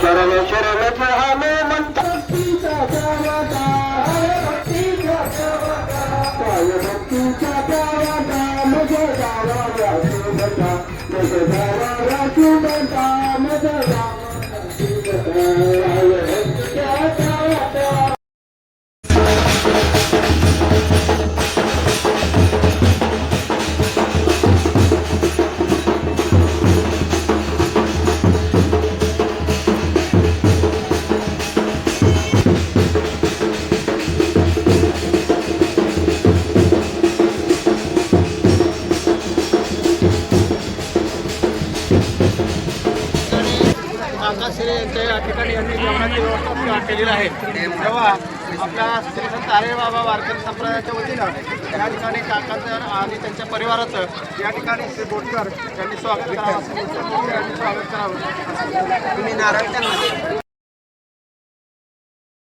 शरण शरण हनुमंत यांच्या या ठिकाणी यांनी जेवणाची व्यवस्था केलेली आहे. तेव्हा आपल्या श्री संत तारेबाबा वारकरी संप्रदायाच्या वतीनं या ठिकाणी काकांचं आणि त्यांच्या परिवाराचं या ठिकाणी श्री बोटकर यांनी स्वागत करावं, यांनी स्वागत करावं. तुम्ही नारळ